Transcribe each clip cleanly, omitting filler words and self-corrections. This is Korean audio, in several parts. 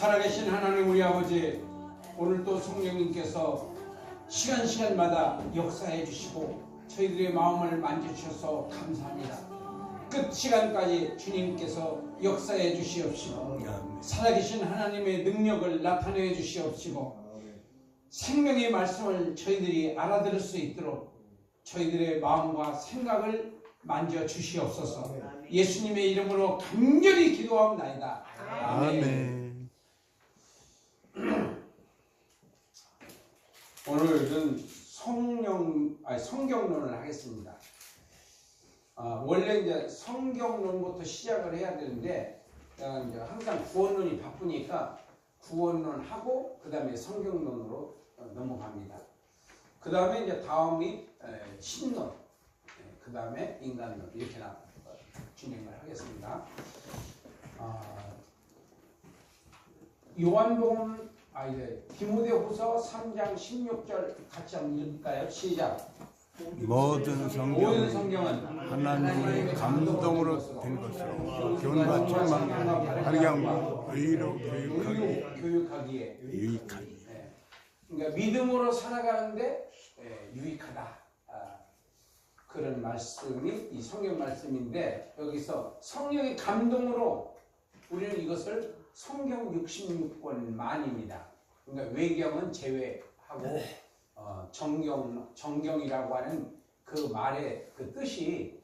살아계신 하나님 우리 아버지, 오늘도 성령님께서 시간마다 역사해 주시고 저희들의 마음을 만져주셔서 감사합니다. 끝 시간까지 주님께서 역사해 주시옵시고 살아계신 하나님의 능력을 나타내 주시옵시고 생명의 말씀을 저희들이 알아들을 수 있도록 저희들의 마음과 생각을 만져 주시옵소서. 예수님의 이름으로 간절히 기도하옵나이다. 아멘. 오늘은 성경론을 하겠습니다. 원래 이제 성경론부터 시작을 해야 되는데 이제 항상 구원론이 바쁘니까 구원론 하고 그 다음에 성경론으로 넘어갑니다. 그 다음에 이제 다음이 신론, 그 다음에 인간론 이렇게 진행을 하겠습니다. 요한복음 디모데후서 3장 16절 같이 한번 읽을까요? 시작. 모든 성경은 하나님의 감동으로 된 것으로 교훈과 책망, 활양과 의로 교육하기에 유익하니. 그러니까 믿음으로 살아가는데 유익하다. 그런 말씀이 이 성경 말씀인데 여기서 성령의 감동으로 우리는 이것을 성경 66권만입니다. 그러니까 외경은 제외하고 정경이라고 하는 그 말의 그 뜻이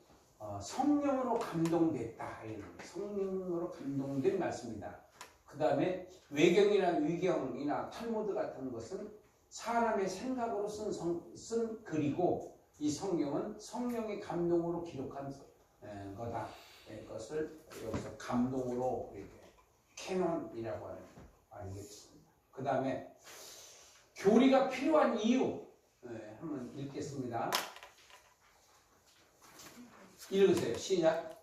성령으로 감동됐다. 성령으로 감동된 말씀이다. 그 다음에 외경이나 위경이나 탈무드 같은 것은 사람의 생각으로 쓴 글이고 이 성경은 성령의 감동으로 기록한 거다. 그것을 여기서 감동으로 이렇게 캐논이라고 하는 알겠습니다. 그 다음에 교리가 필요한 이유 한번 읽겠습니다. 읽으세요. 시작.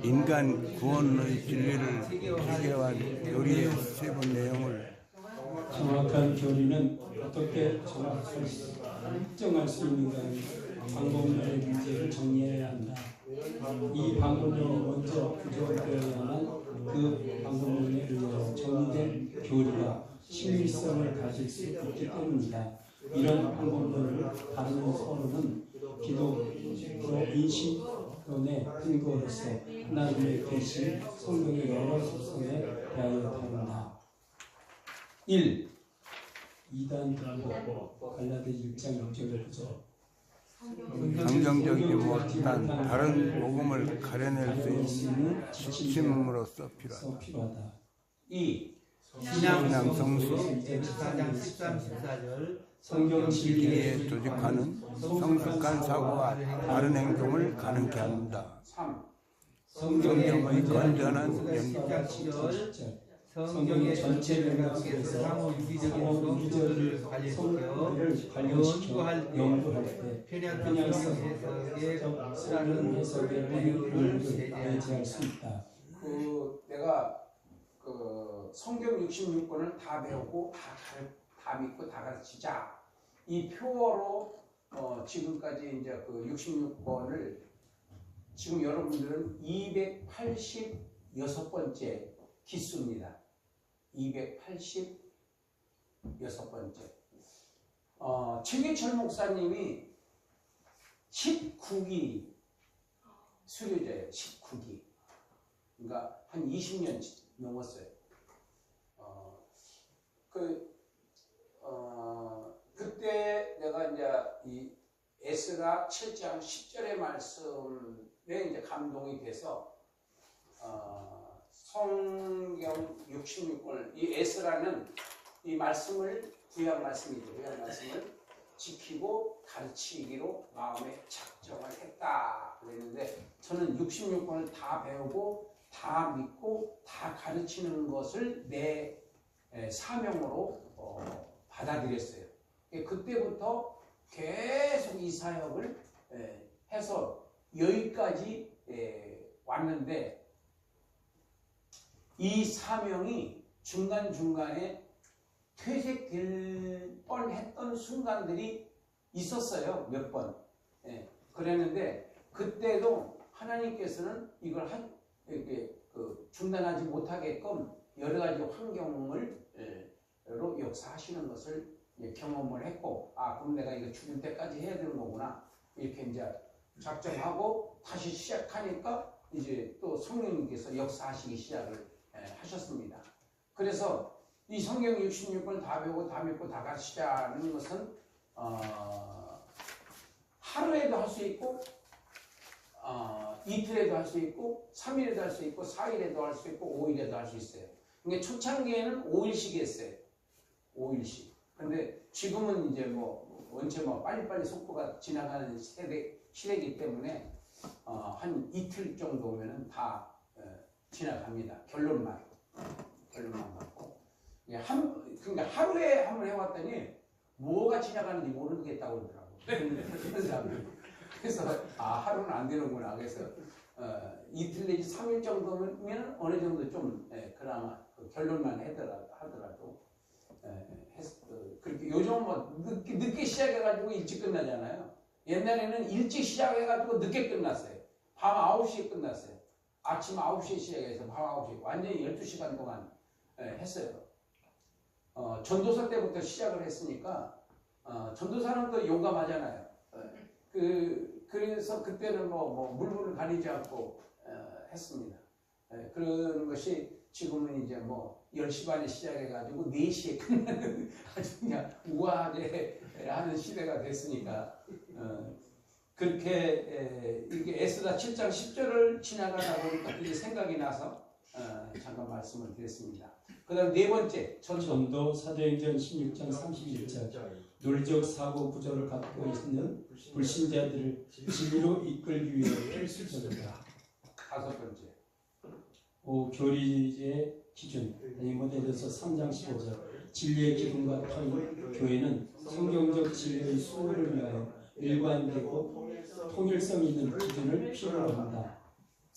인간 구원의 진리를 비교한 교리의 세부 내용을 정확한 교리는 어떻게 정할 수 있는가 방법론의 문제를 정리해야 한다. 이 방법론이 먼저 부정되어야만 그 방법론에 의해서 정리된 교리가 신밀성을 가질 수 있기 때문이다. 이런 방법론을 다루는 서론은 기독교 인식론의 근거로서 하나님의 계신 성경의 여러 속성에 대하여 다룬다. 1. 이단 등복 갈라디 1장 6절을 보죠. 긍정적이지 못한 다른 복음을 가려낼 수 있는 지침으로서 필요하다. 2. 신앙 성수 4장 13, 14절 성경 진리에 조직하는 성숙한 사고와 바른 행동을 가능케 한다. 3. 성경의 건전한 성경의 전체 맥락 속에서 상호 유기적으로 관련시켜 연구할 때 편향성 해석의 해석을 배제할 수 있다. 내가 성경 66권을 다 배우고 다 믿고 다 가르치자. 이 표어로 지금까지 이제 그 66권을 지금 여러분들은 286번째 기수입니다. 286번째. 최기철 목사님이 19기 수료자예요. 19기. 그러니까 한 20년 넘었어요. 그때 내가 이제 이 에스라 7장 10절의 말씀에 이제 감동이 돼서 성경 66권을 이 에스라는 이 말씀을 구약 말씀이죠. 구약 말씀을 지키고 가르치기로 마음에 작정을 했다 그랬는데 저는 66권을 다 배우고 다 믿고 다 가르치는 것을 내 사명으로 받아들였어요. 그때부터 계속 이 사역을 해서 여기까지 왔는데 이 사명이 중간중간에 퇴색될 뻔했던 순간들이 있었어요. 몇 번. 그랬는데 그때도 하나님께서는 이걸 이렇게 중단하지 못하게끔 여러 가지 환경을 로 역사하시는 것을 경험을 했고, 그럼 내가 이거 죽을 때까지 해야 되는 거구나 이렇게 이제 작정하고 다시 시작하니까 이제 또 성령님께서 역사하시기 시작을 하셨습니다. 그래서 이 성경 66권 다 배우고 다 믿고 다 가시자는 것은 하루에도 할 수 있고 이틀에도 할 수 있고 3일에도 할 수 있고 4일에도 할 수 있고 5일에도 할 수 있어요. 그러니까 초창기에는 5일씩 했어요. 5일씩. 근데 지금은 이제 원체 빨리빨리 속도가 지나가는 시대이기 때문에 한 이틀 정도면은 다 지나갑니다. 결론만 맞고. 그러니까 하루에 한번 해왔더니 뭐가 지나가는지 모르겠다고 그러더라고. 그런 사람들이. 그래서 하루는 안 되는구나. 그래서 이틀 내지 3일 정도면 어느 정도 좀 그나마 결론만 하더라도 그렇게 요즘은 늦게 시작해가지고 일찍 끝나잖아요. 옛날에는 일찍 시작해가지고 늦게 끝났어요. 밤 9시에 끝났어요. 아침 9시에 시작해서 밤 9시 완전히 12시간 동안 했어요. 전도사 때부터 시작을 했으니까 전도사는 또 용감하잖아요. 그래서 그때는 물불을 가리지 않고 했습니다. 그런 것이 지금은 이제 10시 반에 시작해가지고 4시에 끝나는 아주 그냥 우아하게 하는 시대가 됐으니까 그렇게 이렇게 에스라 7장 10절을 지나가다 보니까 이게 생각이 나서 잠깐 말씀을 드렸습니다. 그 다음 네 번째 전도 사도행전 16장 31절 논리적 사고 구조를 갖고 있는 불신자들을 진리로 이끌기 위해 필수적이다. 다섯 번째 교리의 기준 디모데전서 3장 15절 진리의 기준과 터인 교회는 성경적 진리의 수호를 위하여 일관되고 통일성 있는 기준을 필요로 한다.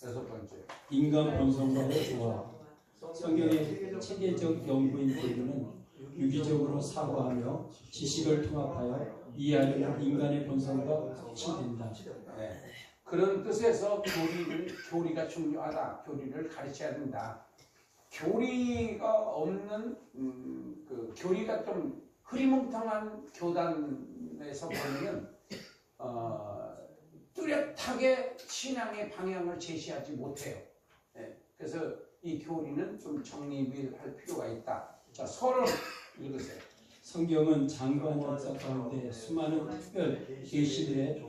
여섯 번째 인간 본성과의 조화 성경의 체계적 연구인 교리는 유기적으로 사고하며 지식을 통합하여 이해하려는 인간의 본성과 일치된다. 그런 뜻에서 교리가 중요하다. 교리를 가르쳐야 된다. 교리가 없는 교리가 좀 흐리멍텅한 교단에서 보면 뚜렷하게 신앙의 방향을 제시하지 못해요. 그래서 이 교리는 좀 정립을 할 필요가 있다. 자, 서론 읽으세요. 성경은 장관 역사 가운데 수많은 특별 계시들의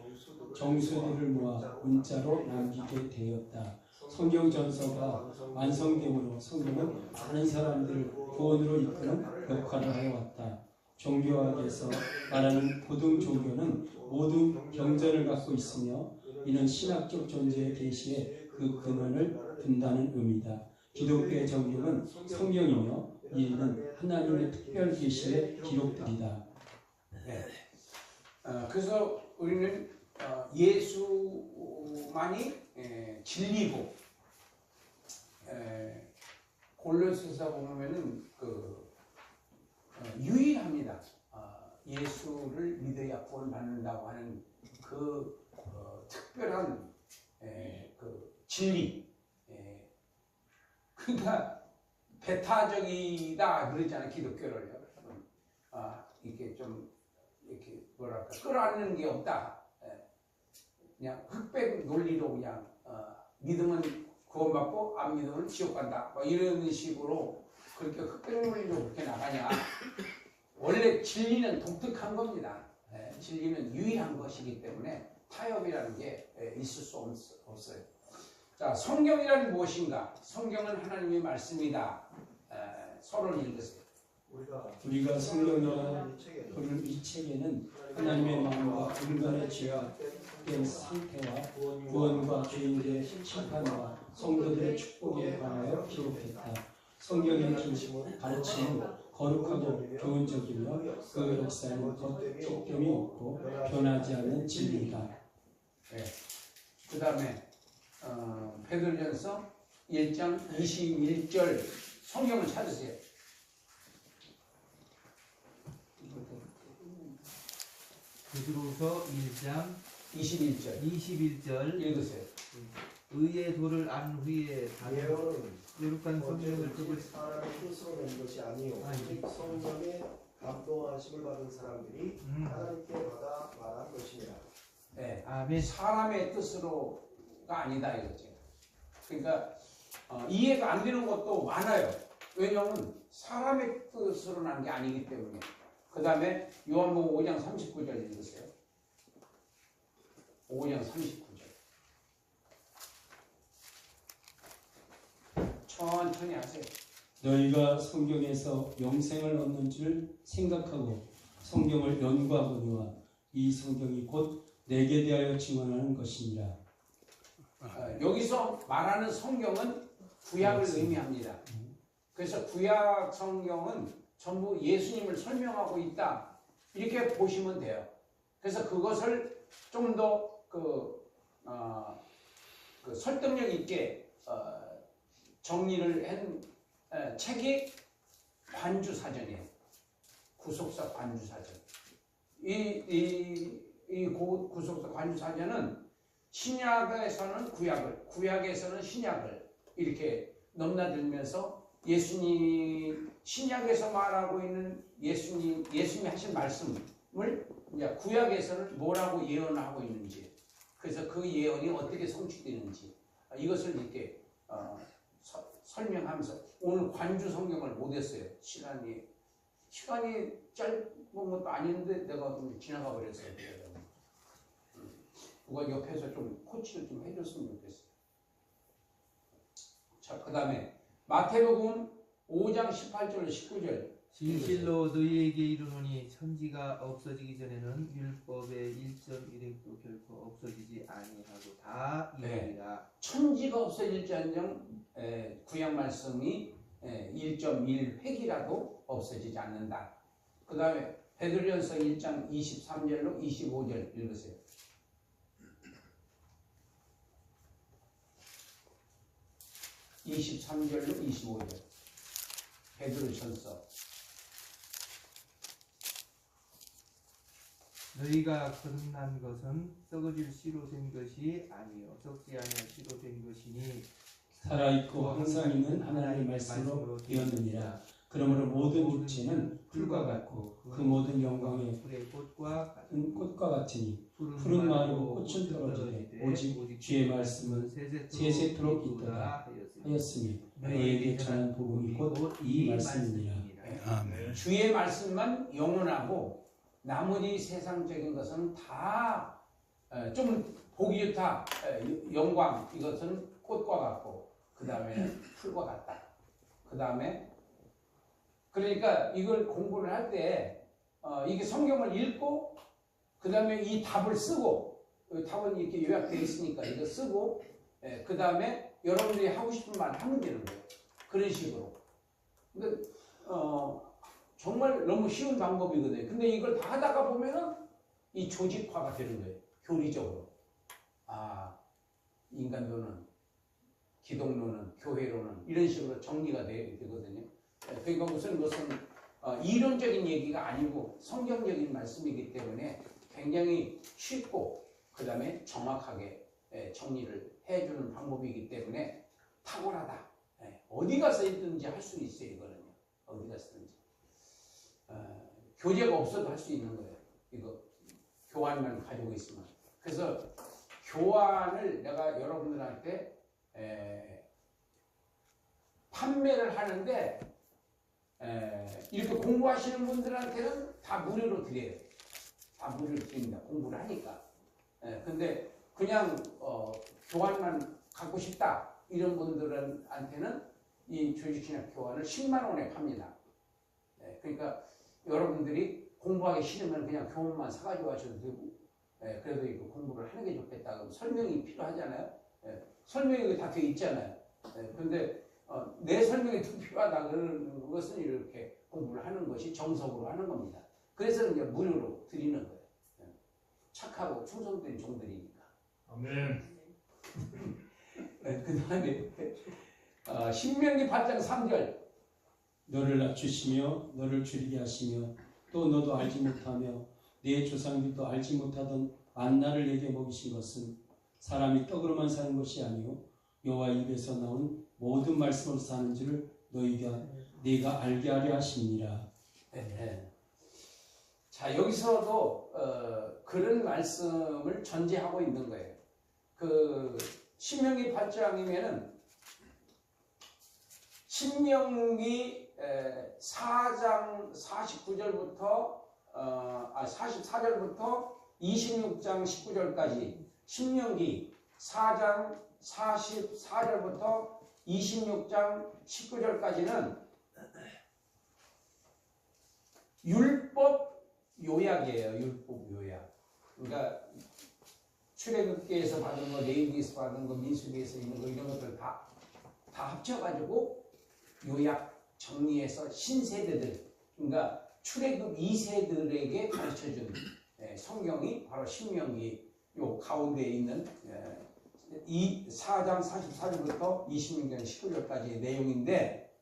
정수들을 모아 문자로 남기게 되었다. 성경 전서가 완성됨으로 성경은 많은 사람들을 구원으로 이끄는 역할을 하여왔다. 종교학에서 말하는 고등 종교는 모든 경전을 갖고 있으며 이는 신학적 존재의 계시에 그 근원을 둔다는 의미다. 기독교의 정교는 성경이며 이는 하나님의 특별 계시의 기록들이다. 그래서 우리는 예수만이 진리고 골로새서 보면은 유일합니다. 예수를 믿어야 구원 받는다고 하는 특별한 진리. 그러니까 배타적이다 그러잖아요. 기독교를요. 이렇게 좀 이렇게 뭐랄까 끌어안는 게 없다. 그냥 흑백 논리로 그냥 믿으면 구원받고 안 믿으면 지옥 간다. 이런 식으로 그렇게 흑백 논리로 그렇게 나가냐. 원래 진리는 독특한 겁니다. 진리는 유일한 것이기 때문에 타협이라는 게 있을 수 없어요. 자, 성경이란 무엇인가? 성경은 하나님의 말씀이다. 서론 읽으세요. 우리가 성경이라 부르는 이 책에는 하나님의 마음과 인간의 죄악된 상태와 구원과 죄인들의 심판과 성도들의 축복에 관하여 기록했다. 성경의 가르침은 거룩하고 교훈적이며 그 역사는 겉점이 없고 변하지 않는 진리이다. 그 다음에 베드로전서 1장 21절 성경을 찾으세요. 베드로서 1장 21절 21절 읽으세요. 의의 도를 안 후에 다른 예언은 요룩한 성령을 오직 그걸 사람의 뜻으로 낸 것이 아니요 아니. 오직 성령의 감동하심을 받은 사람들이 하나님께 받아 말한 것이니라. 네. 아멘. 사람의 뜻으로가 아니다 이거지. 그러니까 이해가 안 되는 것도 많아요. 왜냐하면 사람의 뜻으로 난 게 아니기 때문에. 그 다음에 요한복음 5장 39절 읽으세요. 5장 39절. 천천히 하세요. 너희가 성경에서 영생을 얻는 줄 생각하고 성경을 연구하거니와 이 성경이 곧 내게 대하여 증언하는 것이니라. 여기서 말하는 성경은 구약을 의미합니다. 그래서 구약 성경은 전부 예수님을 설명하고 있다. 이렇게 보시면 돼요. 그래서 그것을 좀 더 그 설득력 있게 정리를 한 책이 관주사전이에요. 구속사 관주사전. 이 구속사 관주사전은 신약에서는 구약을, 구약에서는 신약을 이렇게 넘나들면서 예수님, 신약에서 말하고 있는 예수님이 하신 말씀을 이제 구약에서는 뭐라고 예언하고 있는지, 그래서 그 예언이 어떻게 성취되는지 이것을 이렇게 설명하면서 오늘 관주 성경을 못했어요. 시간이 짧은 것도 아닌데 내가 좀 지나가 버렸어요. 누가 옆에서 좀 코치를 좀 해줬으면 좋겠어요. 자, 그 다음에 마태복음 5장 18절 19절. 진실로 너희에게 이르노니 천지가 없어지기 전에는 율법의 1.1획도 결코 없어지지 아니하고 다 이루리라. 천지가 없어질지언정 구약 말씀이 1.1획이라도 없어지지 않는다. 그 다음에 베드로전서 1장 23절로 25절 읽으세요. (23절로 25절) 베드로전서. 너희가 거듭난 것은 썩어질 씨로 된 것이 아니요 썩지 아니할 씨로 된 것이니 살아있고 항상 있는 하나님의 말씀으로 되었느니라. 그러므로 모든 육체는 풀과 같고 그 모든 영광의 풀의 꽃과 꽃과 같으니 푸른 푸른 마르고 꽃은 떨어지되 오직 주의 말씀은 세세토록 있도다 하였으니 너희에게 전한 복음이 곧 이 말씀이니라. 아멘. 주의 말씀만 영원하고 나머지 세상적인 것은 다 좀 보기 좋다. 영광 이것은 꽃과 같고 그 다음에는 풀과 같다. 그 다음에 그러니까 이걸 공부를 할 때 이게 성경을 읽고 그 다음에 이 답을 쓰고 답은 이렇게 요약되어 있으니까 이거 쓰고 그 다음에 여러분들이 하고 싶은 말 하면 되는 거예요. 그런 식으로. 근데 정말 너무 쉬운 방법이거든요. 근데 이걸 다 하다가 보면은 이 조직화가 되는 거예요. 교리적으로. 인간론은, 기독론은, 교회론은 이런 식으로 정리가 되거든요. 그러니까 무슨 이론적인 얘기가 아니고 성경적인 말씀이기 때문에 굉장히 쉽고 그 다음에 정확하게 정리를 해주는 방법이기 때문에 탁월하다. 어디 가서 있든지 할 수 있어요. 이거는요. 어디 가서든지. 교재가 없어도 할 수 있는 거예요. 이거 교환만 가지고 있으면. 그래서 교환을 내가 여러분들한테 판매를 하는데 이렇게 공부하시는 분들한테는 다 무료로 드려요. 다 무료로 드립니다. 공부를 하니까. 근데 그냥 교환만 갖고 싶다 이런 분들한테는 이 조직신학 교환을 10만 원에 팝니다. 그러니까 여러분들이 공부하기 싫으면 그냥 교원만 사가지고 하셔도 되고, 그래도 이거 공부를 하는 게 좋겠다. 그럼 설명이 필요하잖아요. 설명이 다 되어 있잖아요. 근데 내 설명이 더 필요하다 그러는 것은 이렇게 공부를 하는 것이 정석으로 하는 겁니다. 그래서 이제 무료로 드리는 거예요. 착하고 충성된 종들이니까. 아멘. 그 다음에 신명기 8장 3절. 너를 낮추시며 너를 줄이게 하시며 또 너도 알지 못하며 네 조상들도 알지 못하던 만나를 내게 먹이신 것은 사람이 떡으로만 사는 것이 아니요 여호와 입에서 나온 모든 말씀으로 사는 줄을 네가 알게 하려 하심이니라. 네. 자, 여기서도 그런 말씀을 전제하고 있는 거예요. 그 신명기 8장이면은 신명기 4장 49절부터 44절부터 26장 19절까지 신명기 4장 44절부터 26장 19절까지는 율법 요약이에요. 율법 요약. 그러니까 출애굽기에서 받은 거, 레위기에서 받은 거, 민수기에서 있는 거 이런 것들 다 합쳐가지고 요약 정리해서 신세대들, 그러니까 출애굽 2세들에게 가르쳐준 성경이 바로 신명기 요 가운데에 있는 이 4장 44절부터 26장 19절까지의 내용인데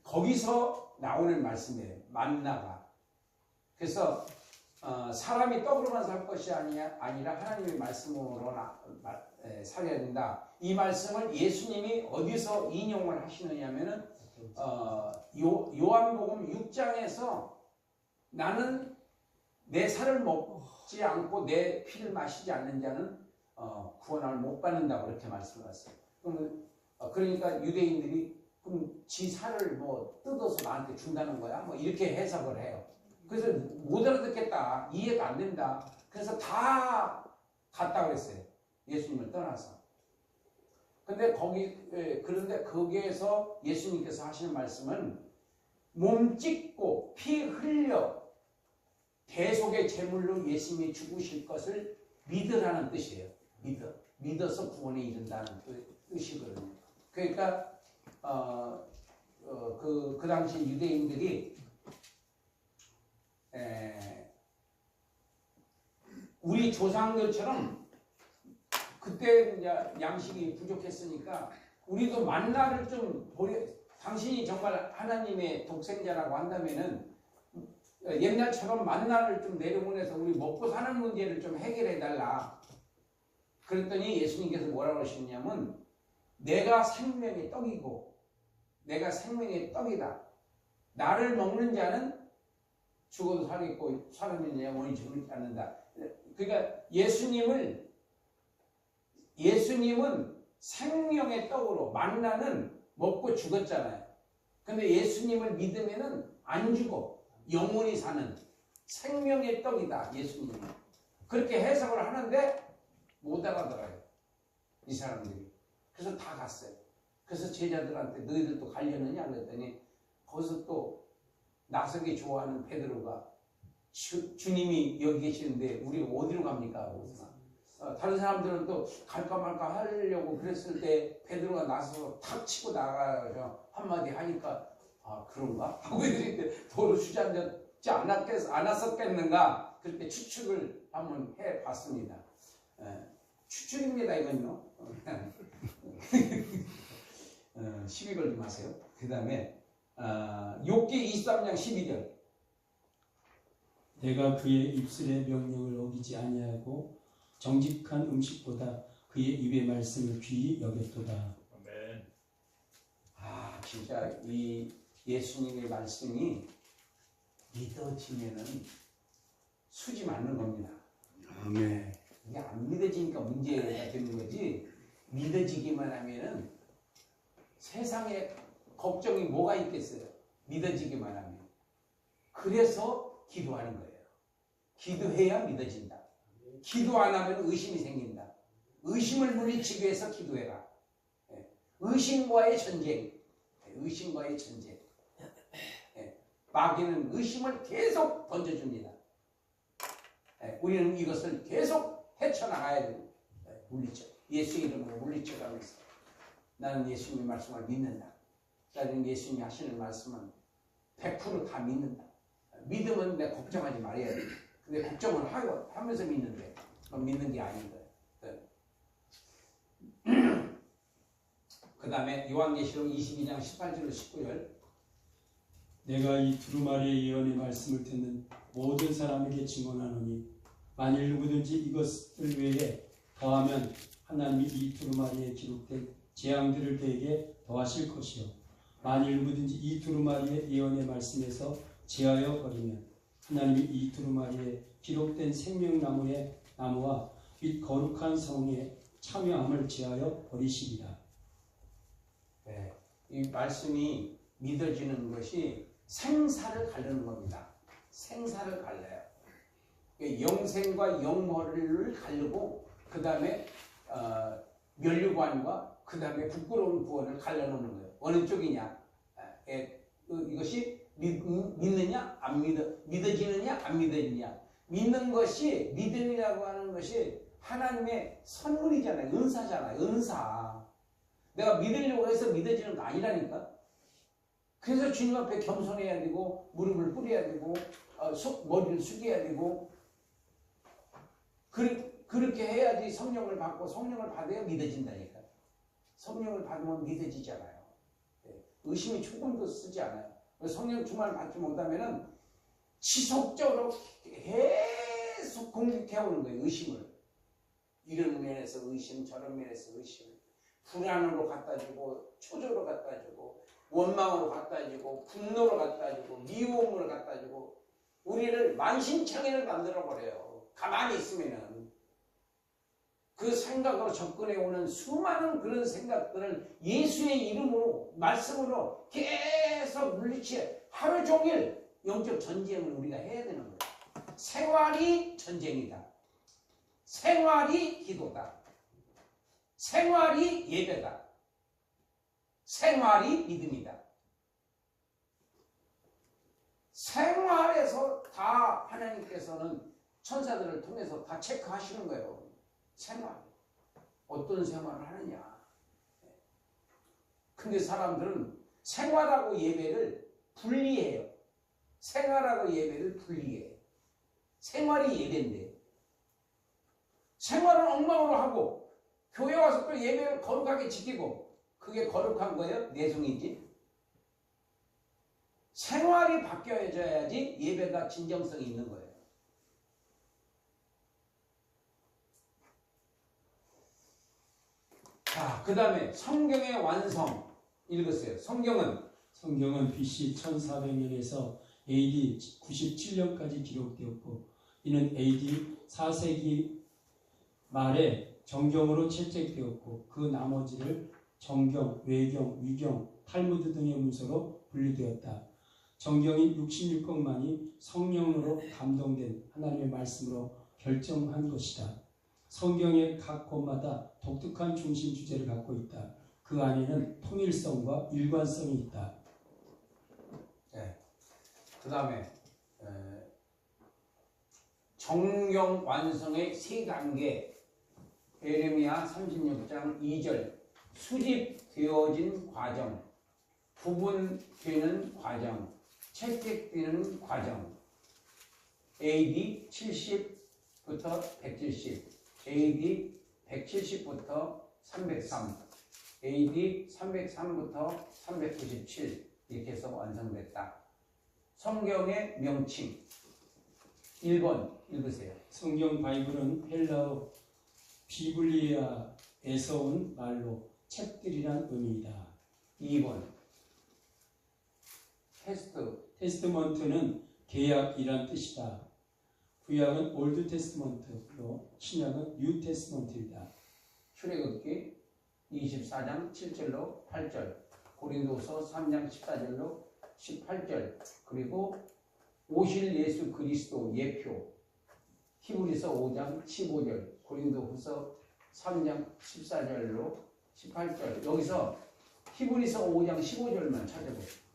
거기서 나오는 말씀이에요. 만나가. 그래서 사람이 떡으로만 살 것이 아니라 하나님의 말씀으로 살아야 된다. 이 말씀을 예수님이 어디서 인용을 하시느냐면은 요한복음 6장에서 나는 내 살을 먹지 않고 내 피를 마시지 않는 자는 구원을 못 받는다고 그렇게 말씀하셨어요. 그러니까 유대인들이 그럼 지 살을 뭐 뜯어서 나한테 준다는 거야? 뭐 이렇게 해석을 해요. 그래서 못 알아듣겠다. 이해가 안 된다. 그래서 다 갔다 그랬어요. 예수님을 떠나서. 그런데 거기에서 예수님께서 하시는 말씀은 몸 찢고 피 흘려 대속의 제물로 예수님이 죽으실 것을 믿으라는 뜻이에요. 믿어서 구원에 이른다는 뜻이거든요. 그러니까 그 당시 유대인들이 우리 조상들처럼 그때 이제 양식이 부족했으니까 우리도 만나를 좀 당신이 정말 하나님의 독생자라고 한다면은 옛날처럼 만나를 좀 내려보내서 우리 먹고 사는 문제를 좀 해결해 달라. 그랬더니 예수님께서 뭐라고 하시냐면 내가 생명의 떡이고 내가 생명의 떡이다. 나를 먹는 자는 죽어도 살겠고 살아있는 영원히 죽지 않는다. 그러니까 예수님은 생명의 떡으로 만나는 먹고 죽었잖아요. 근데 예수님을 믿으면은 안 죽어. 영원히 사는 생명의 떡이다. 예수님은. 그렇게 해석을 하는데 못 알아들어요. 이 사람들이. 그래서 다 갔어요. 그래서 제자들한테 너희들도 가려느냐 그랬더니 거기서 또 나서기 좋아하는 베드로가 주님이 여기 계시는데 우리가 어디로 갑니까? 다른 사람들은 또 갈까 말까 하려고 그랬을 때 베드로가 나서서 탁 치고 나가서 한마디 하니까 아 그런가? 하고 이렇게 도로 주저앉지 않았었겠는가? 그렇게 추측을 한번 해봤습니다. 추측입니다 이건요. 시비 걸지 마세요. 그 다음에 욥기 23장 12절 내가 그의 입술의 명령을 어기지 아니하고 정직한 음식보다 그의 입의 말씀을 귀히 여겼도다. 아멘. 아 진짜 이 예수님의 말씀이 믿어지면은 수지 맞는 겁니다. 아멘. 이게 안 믿어지니까 문제가 되는 거지 믿어지기만 하면은 세상에 걱정이 뭐가 있겠어요. 믿어지기만 하면. 그래서 기도하는 거예요. 기도해야 믿어진다. 기도 안 하면 의심이 생긴다. 의심을 물리치기 위해서 기도해라. 의심과의 전쟁. 의심과의 전쟁. 마귀는 의심을 계속 던져줍니다. 우리는 이것을 계속 헤쳐나가야 됩니다. 물리쳐. 예수 이름으로 물리쳐가면서 나는 예수님의 말씀을 믿는다. 나는 예수님이 하시는 말씀은 100% 다 믿는다. 믿으면 내가 걱정하지 말아야 돼. 근데 걱정을 하면서 믿는데 그건 믿는 게 아닌 거예요. 그 다음에 요한계시록 22장 18절 19절 내가 이 두루마리의 예언의 말씀을 듣는 모든 사람에게 증언하노니 만일 누구든지 이것을 외에 더하면 하나님이 이 두루마리에 기록된 재앙들을 그에게 더하실 것이요 만일 누구든지 이 두루마리의 예언의 말씀에서 제하여 버리면 하나님이 이 두루마리에 기록된 생명나무의 나무와 및 거룩한 성에 참여함을 제하여 버리시리라. 네, 이 말씀이 믿어지는 것이 생사를 가르는 겁니다. 생사를 갈라요. 영생과 영혼을 가르고 그 다음에 멸류관과 그 다음에 부끄러운 구원을 갈라놓는 거예요. 어느 쪽이냐? 이것이 믿느냐 안 믿어지느냐 안 믿어지느냐. 믿는 것이 믿음이라고 하는 것이 하나님의 선물이잖아요. 은사잖아요. 은사. 내가 믿으려고 해서 믿어지는 거 아니라니까. 그래서 주님 앞에 겸손해야 되고 무릎을 꿇어야 되고 머리를 숙여야 되고 그렇게 해야지 성령을 받고 성령을 받아야 믿어진다니까. 성령을 받으면 믿어지잖아요. 의심이 조금도 쓰지 않아요. 성령 충만을 받지 못하면은 지속적으로 계속 공격해오는 거예요. 의심을. 이런 면에서 의심, 저런 면에서 의심. 불안으로 갖다 주고 초조로 갖다 주고 원망으로 갖다 주고 분노로 갖다 주고 미움으로 갖다 주고 우리를 만신창이를 만들어 버려요. 가만히 있으면은 그 생각으로 접근해 오는 수많은 그런 생각들을 예수의 이름으로 말씀으로 계속 물리치해 하루 종일 영적 전쟁을 우리가 해야 되는 거예요. 생활이 전쟁이다. 생활이 기도다. 생활이 예배다. 생활이 믿음이다. 생활에서 다 하나님께서는 천사들을 통해서 다 체크하시는 거예요. 생활. 어떤 생활을 하느냐. 근데 사람들은 생활하고 예배를 분리해요. 생활하고 예배를 분리해요. 생활이 예배인데 생활은 엉망으로 하고 교회 와서 또 예배를 거룩하게 지키고 그게 거룩한 거예요? 내숭이지. 생활이 바뀌어져야지 예배가 진정성이 있는 거예요. 자, 그 다음에 성경의 완성 읽으세요. 성경은 BC 1400년에서 AD 97년까지 기록되었고 이는 AD 4세기 말에 정경으로 채택되었고 그 나머지를 정경, 외경, 위경, 탈무드 등의 문서로 분리되었다. 정경이 66권만이 성령으로 감동된 하나님의 말씀으로 결정한 것이다. 성경의 각 곳마다 독특한 중심 주제를 갖고 있다. 그 안에는 통일성과 일관성이 있다. 네. 그 다음에 정경 완성의 세 단계. 예레미야 36장 2절 수집되어진 과정, 구분되는 과정, 채택되는 과정. AD 70부터 170, AD 170부터 303, AD 303부터 397 이렇게 해서 완성됐다. 성경의 명칭 1번 읽으세요. 성경 바이블은 헬라어 비블리아에서 온 말로 책들이란 의미이다. 2번 테스트먼트는 계약이란 뜻이다. 구약은 올드 테스트먼트로 신약은 뉴 테스트먼트이다. 출애굽기 24장 7절로 8절, 고린도서 3장 14절로 18절, 그리고 오실 예수 그리스도 예표 히브리서 5장 15절, 고린도후서 3장 14절로 18절. 여기서 히브리서 5장 15절만 찾아보세요.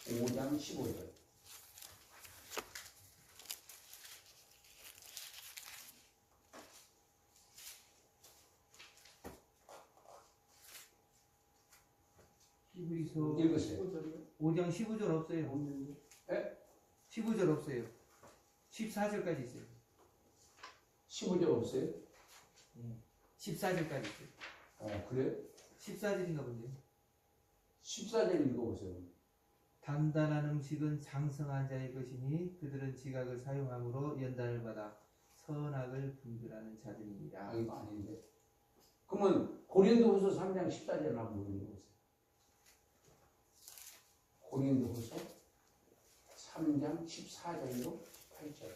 5장 15절. 히브리서 읽으세요. 5장 15절 없어요. 네? 15절 없어요. 14절까지 있어요. 15절 없어요? 14절까지 있어요. 그래요? 14절인가 본데요. 14절 읽어보세요. 단단한 음식은 장성한 자의 것이니 그들은 지각을 사용함으로 연단을 받아 선악을 분별하는 자들이니라. 이거 아닌데. 그러면 고린도후서 3장 14절 한번 읽어보세요. 고린도후서 3장 14절로 18절.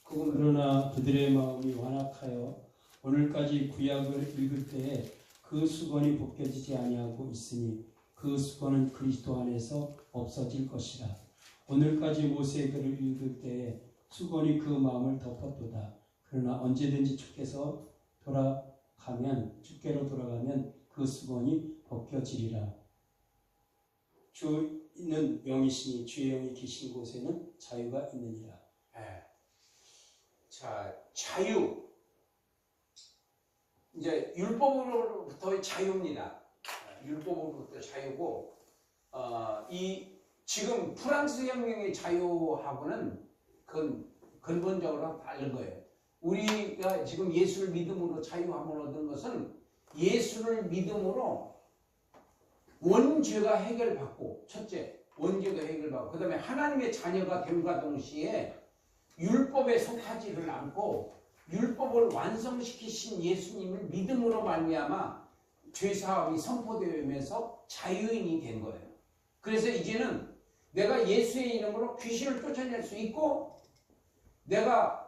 그거는 그러나 그들의 마음이 완악하여 오늘까지 구약을 읽을 때에 그 수건이 벗겨지지 아니하고 있으니 그 수건은 그리스도 안에서 없어질 것이라. 오늘까지 모세의 글을 읽을 때에 수건이 그 마음을 덮었도다. 그러나 언제든지 주께로 돌아가면 그 수건이 벗겨지리라. 주 있는 영이시니 주의 영이 계신 곳에는 자유가 있느니라. 예. 자, 자유. 이제 율법으로부터의 자유입니다. 율법으로부터 자유고, 이 지금 프랑스 혁명의 자유하고는 그건 근본적으로 다른 거예요. 우리가 지금 예수를 믿음으로 자유함을 얻은 것은 예수를 믿음으로 원죄가 해결받고, 첫째, 원죄가 해결받고, 그 다음에 하나님의 자녀가 됨과 동시에 율법에 속하지를 않고 율법을 완성시키신 예수님을 믿음으로 말미암아 죄사함이 선포되면서 자유인이 된 거예요. 그래서 이제는 내가 예수의 이름으로 귀신을 쫓아낼 수 있고, 내가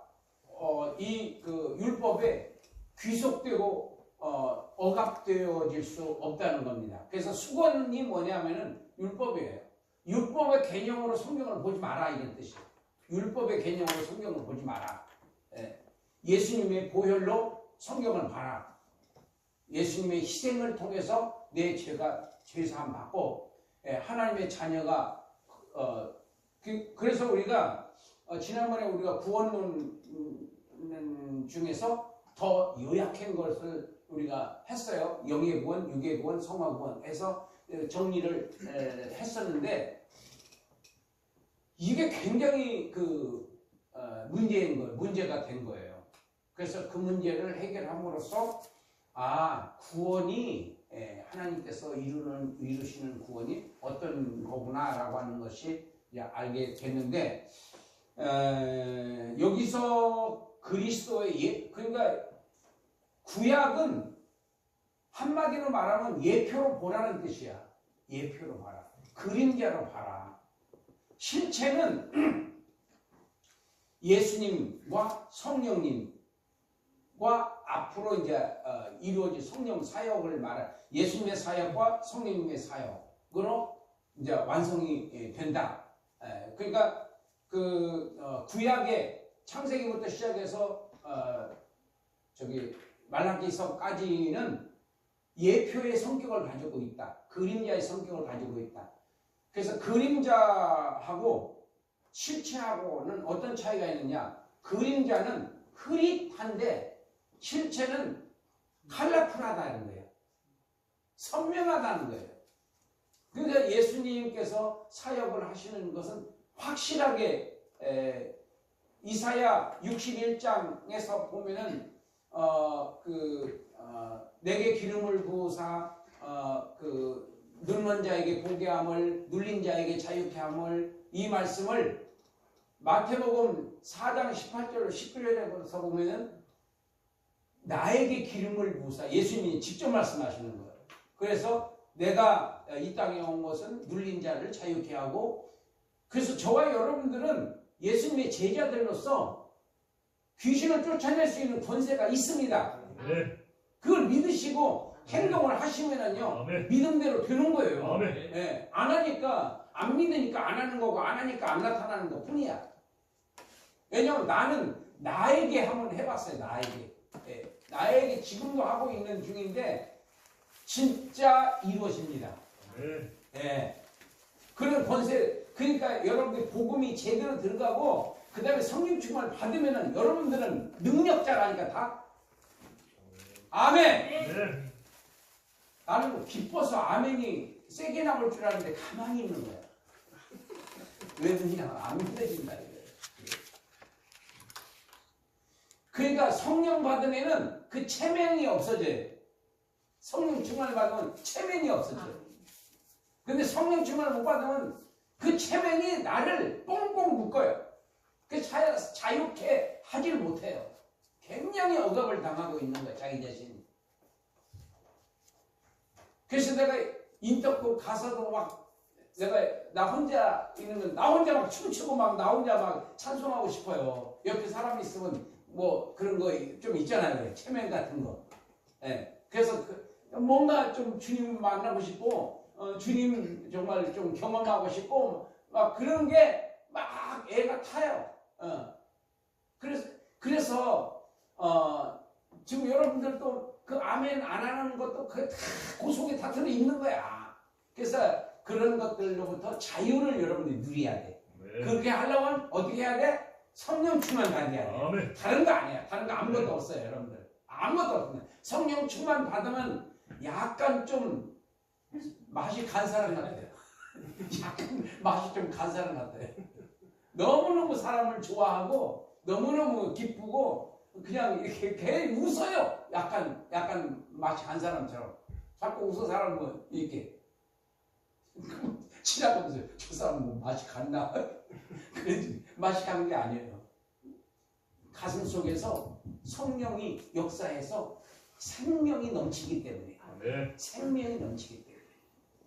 이 율법에 귀속되고 억압되어질 수 없다는 겁니다. 그래서 수건이 뭐냐면은 율법이에요. 율법의 개념으로 성경을 보지 마라, 이런 뜻이에요. 율법의 개념으로 성경을 보지 마라. 예수님의 보혈로 성경을 봐라. 예수님의 희생을 통해서 내 죄가 죄사함 받고 하나님의 자녀가 그래서 우리가 지난번에 우리가 구원론 중에서 더 요약한 것을 우리가 했어요. 영의 구원, 육의 구원, 성화 구원 해서 정리를 했었는데, 이게 굉장히 문제가 된 거예요. 그래서 그 문제를 해결함으로써 구원이 하나님께서 이루시는 구원이 어떤 거구나라고 하는 것이 이제 알게 됐는데, 여기서 그리스도의 그러니까 구약은 한마디로 말하면 예표로 보라는 뜻이야. 예표로 봐라. 그림자로 봐라. 실체는 예수님과 성령님과 앞으로 이제 이루어질 성령 사역을 말해, 예수님의 사역과 성령님의 사역으로 이제 완성이 된다. 그러니까 구약의 창세기부터 시작해서 말라기서까지는 예표의 성격을 가지고 있다. 그림자의 성격을 가지고 있다. 그래서 그림자하고 실체하고는 어떤 차이가 있느냐? 그림자는 흐릿한데 실체는 컬러풀하다는 거예요. 선명하다는 거예요. 그러니까 예수님께서 사역을 하시는 것은 확실하게 이사야 61장에서 보면은 내게 기름을 부으사 늙는 자에게 보게 함을, 눌린 자에게 자유케 함을, 이 말씀을 마태복음 4장 18절 19절에서 보면은 나에게 기름을 부으사, 예수님이 직접 말씀하시는 거예요. 그래서 내가 이 땅에 온 것은 눌린 자를 자유케 하고, 그래서 저와 여러분들은 예수님의 제자들로서 귀신을 쫓아낼 수 있는 권세가 있습니다. 네. 그걸 믿으시고 행동을 하시면은요, 아멘. 믿음대로 되는 거예요. 아멘. 예, 안 하니까, 안 믿으니까 안 하는 거고, 안 하니까 안 나타나는 것 뿐이야. 왜냐면 나는 나에게 한번 해봤어요. 나에게. 예, 나에게 지금도 하고 있는 중인데 진짜 이루어집니다. 네. 예. 그런 권세, 그러니까 여러분들 복음이 제대로 들어가고 그 다음에 성령 충만을 받으면은 여러분들은 능력자라니까 다. 아멘. 네. 나는 기뻐서 아멘이 세게 나올 줄 알았는데 가만히 있는 거야. 왜 그러냐? 안 믿어진다 이거예요. 그러니까 성령 받은 애는 그 체면이 없어져요. 성령 충만을 받으면 체면이 없어져요. 근데 성령 충만을 못 받으면 그 체면이 나를 뽕뽕 묶어요. 그 자유케 하질 못해요. 굉장히 억압을 당하고 있는 거예요. 자기 자신이. 그래서 내가 인터뷰 가서도 막 내가 나 혼자 있는 건 나 혼자 막 춤추고 막 나 혼자 막 찬송하고 싶어요. 옆에 사람이 있으면 뭐 그런 거 좀 있잖아요. 체면 같은 거. 예. 그래서 뭔가 좀 주님 만나고 싶고 주님 정말 좀 경험하고 싶고 막 그런 게 막 애가 타요. 그래서 지금 여러분들도 그 아멘 안 하는 것도 그 그 속에 다 들어 있는 거야. 그래서 그런 것들로부터 자유를 여러분들이 누려야 돼. 그렇게 하려면 어떻게 해야 돼? 성령 충만 받아야 돼. 다른 거 아니야. 다른 거 아무것도 없어요, 여러분들. 아무것도 없어요. 성령 충만 받으면 약간 좀 맛이 간 사람 같아요. 약간 맛이 좀 간 사람 같아요. 너무너무 사람을 좋아하고 너무너무 기쁘고 그냥 이렇게 걔 웃어요. 약간 맛이 간 사람처럼. 자꾸 웃어 사람은 이렇게 지나가면서 저 사람 뭐 맛이 갔나? 그런지 맛이 간 게 아니에요. 가슴 속에서 성령이 역사해서 생명이 넘치기 때문에. 생명이 넘치기 때문에.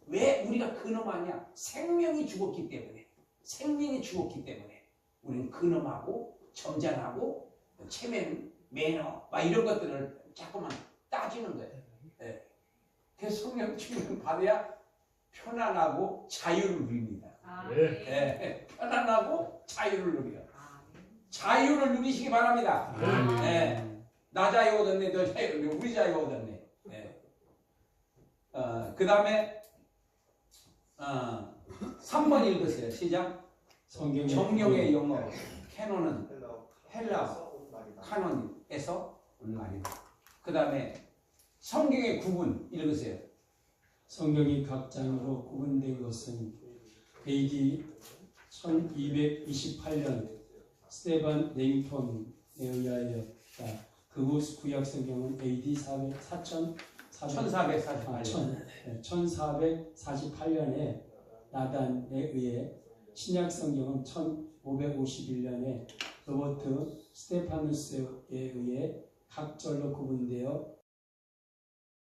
왜 우리가 근엄하냐? 생명이 죽었기 때문에. 생명이 죽었기 때문에 우리는 근엄하고 점잖하고 체면, 매너 막 이런 것들을 자꾸만 따지는 거예요. 네. 그래서 성령 충만 받아야 편안하고 자유를 누립니다. 네. 편안하고 자유를 누려. 자유를 누리시기 바랍니다. 네. 나 자유 얻었네, 너 자유 얻었네, 우리 자유 얻었네. 네. 그 다음에 3번 읽으세요. 시작. 성경의 영어 캐논은 헬라어 카논에서 온 말이다. 그 다음에 성경의 구분 읽으세요. 성경이 각 장으로 구분된 것은 AD 1228년 스테반 레잉톤에 의하였다. 그후 구약 성경은 AD 1448년에 나단에 의해, 신약 성경은 1551년에 로버트 스테파누스에 의해 각 절로 구분되어